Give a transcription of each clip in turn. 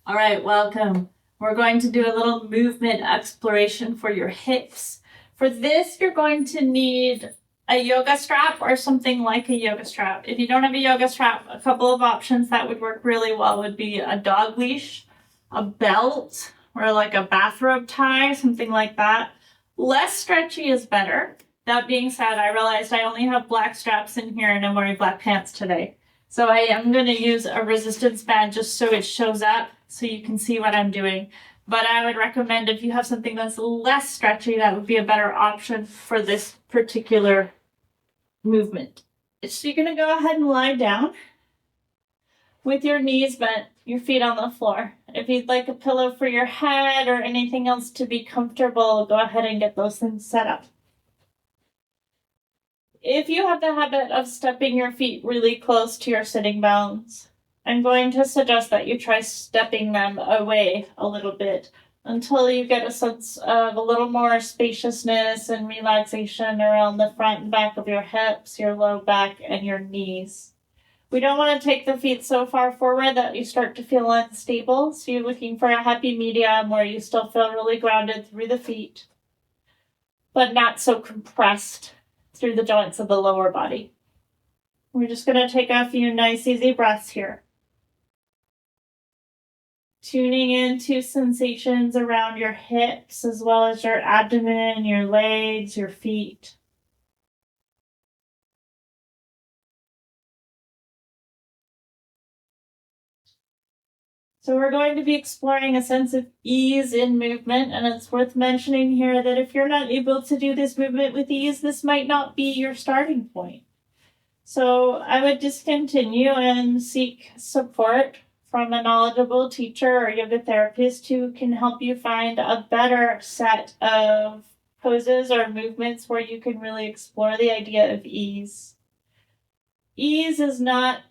All right, welcome. We're going to do a little movement exploration for your hips. For this, you're going to need a yoga strap or something like a yoga strap. If you don't have a yoga strap, a couple of options that would work really well would be a dog leash, a belt, or like a bathrobe tie, something like that. Less stretchy is better. That being said, I realized I only have black straps in here and I'm wearing black pants today. So I am going to use a resistance band just so it shows up so you can see what I'm doing. But I would recommend if you have something that's less stretchy, that would be a better option for this particular movement. So you're going to go ahead and lie down with your knees bent, your feet on the floor. If you'd like a pillow for your head or anything else to be comfortable, go ahead and get those things set up. If you have the habit of stepping your feet really close to your sitting bones, I'm going to suggest that you try stepping them away a little bit until you get a sense of a little more spaciousness and relaxation around the front and back of your hips, your low back, and your knees. We don't want to take the feet so far forward that you start to feel unstable, so you're looking for a happy medium where you still feel really grounded through the feet, but not so compressed through the joints of the lower body. We're just going to take a few nice, easy breaths here. Tuning into sensations around your hips as well as your abdomen, your legs, your feet. So we're going to be exploring a sense of ease in movement, and it's worth mentioning here that if you're not able to do this movement with ease, this might not be your starting point. So I would discontinue and seek support from a knowledgeable teacher or yoga therapist who can help you find a better set of poses or movements where you can really explore the idea of ease. Ease is not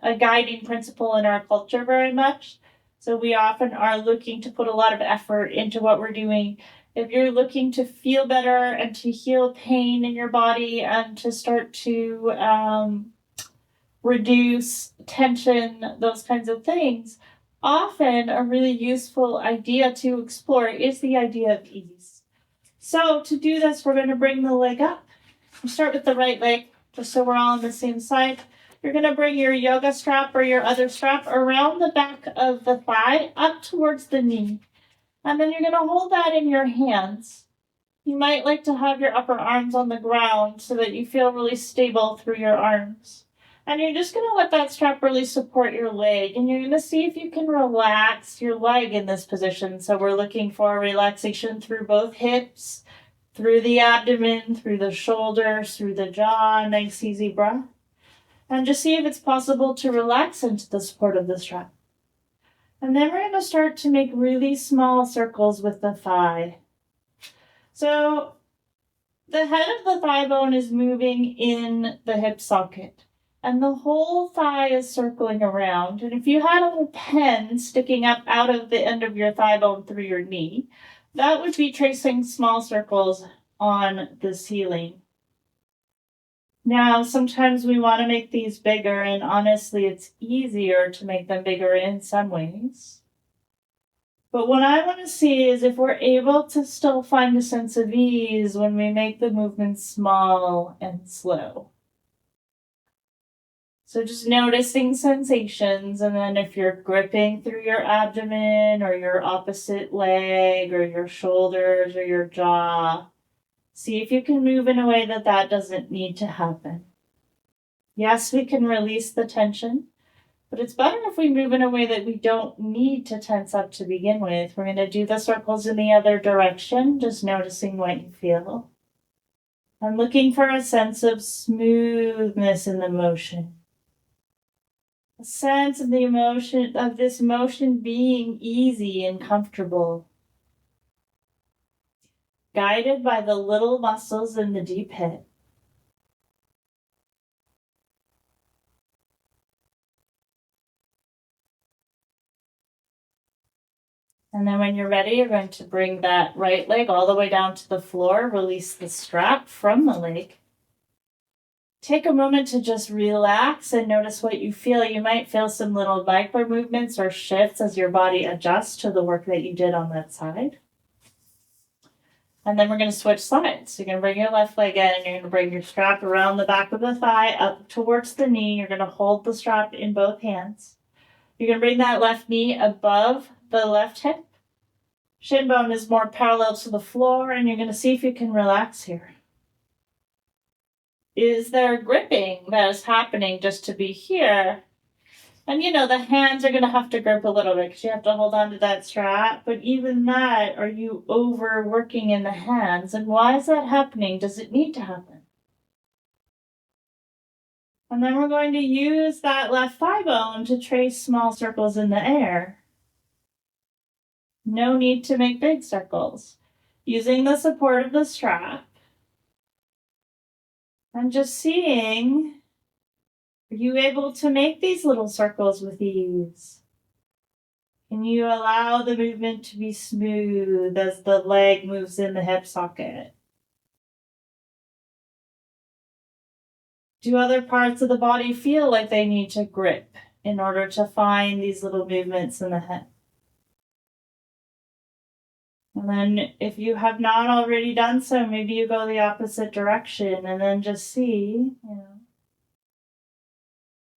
a guiding principle in our culture very much, so we often are looking to put a lot of effort into what we're doing. If you're looking to feel better and to heal pain in your body and to start to reduce tension, those kinds of things, often a really useful idea to explore is the idea of ease. So to do this, we're going to bring the leg up. We'll start with the right leg, just so we're all on the same side. You're going to bring your yoga strap or your other strap around the back of the thigh up towards the knee. And then you're going to hold that in your hands. You might like to have your upper arms on the ground so that you feel really stable through your arms. And you're just going to let that strap really support your leg. And you're going to see if you can relax your leg in this position. So we're looking for relaxation through both hips, through the abdomen, through the shoulders, through the jaw. Nice, easy breath. And just see if it's possible to relax into the support of the strap. And then we're going to start to make really small circles with the thigh. So the head of the thigh bone is moving in the hip socket, and the whole thigh is circling around. And if you had a little pen sticking up out of the end of your thigh bone through your knee, that would be tracing small circles on the ceiling. Now, sometimes we want to make these bigger, and honestly, it's easier to make them bigger in some ways. But what I want to see is if we're able to still find a sense of ease when we make the movements small and slow. So just noticing sensations, and then if you're gripping through your abdomen or your opposite leg or your shoulders or your jaw, see if you can move in a way that that doesn't need to happen. Yes, we can release the tension, but it's better if we move in a way that we don't need to tense up to begin with. We're going to do the circles in the other direction, just noticing what you feel. I'm looking for a sense of smoothness in the motion. A sense of the emotion, of this motion being easy and comfortable. Guided by the little muscles in the deep hip. And then when you're ready, you're going to bring that right leg all the way down to the floor, release the strap from the leg. take a moment to just relax and notice what you feel. You might feel some little micro movements or shifts as your body adjusts to the work that you did on that side. And then we're going to switch sides. So you're going to bring your left leg in and you're going to bring your strap around the back of the thigh up towards the knee. You're going to hold the strap in both hands. You're going to bring that left knee above the left hip. Shin bone is more parallel to the floor, and you're going to see if you can relax here. Is there gripping that is happening just to be here? And the hands are going to have to grip a little bit because you have to hold on to that strap. But even that, are you overworking in the hands? And why is that happening? Does it need to happen? And then we're going to use that left thigh bone to trace small circles in the air. No need to make big circles. Using the support of the strap. And just seeing, are you able to make these little circles with ease? Can you allow the movement to be smooth as the leg moves in the hip socket? Do other parts of the body feel like they need to grip in order to find these little movements in the hip? And then if you have not already done so, maybe you go the opposite direction and then just see,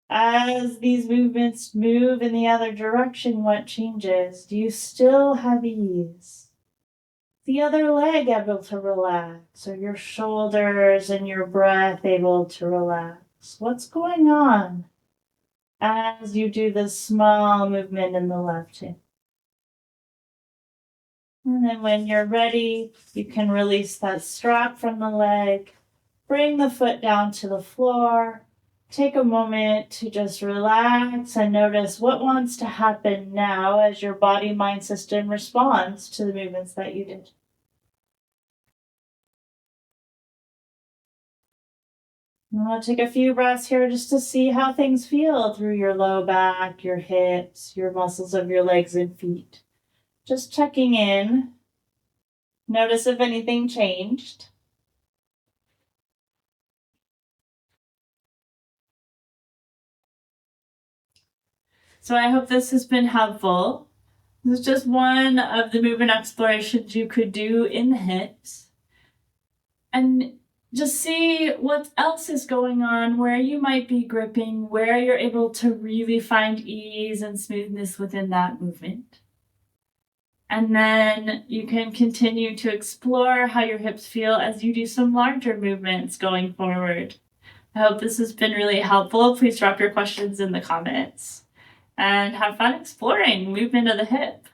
as these movements move in the other direction, what changes? Do you still have ease? The other leg able to relax, or your shoulders and your breath able to relax? What's going on as you do this small movement in the left hip? And then when you're ready, you can release that strap from the leg, bring the foot down to the floor, take a moment to just relax and notice what wants to happen now as your body-mind system responds to the movements that you did. I'll take a few breaths here just to see how things feel through your low back, your hips, your muscles of your legs and feet. Just checking in. Notice if anything changed. So I hope this has been helpful. This is just one of the movement explorations you could do in the hips. And just see what else is going on, where you might be gripping, where you're able to really find ease and smoothness within that movement. And then you can continue to explore how your hips feel as you do some larger movements going forward. I hope this has been really helpful. Please drop your questions in the comments and have fun exploring movement of the hip.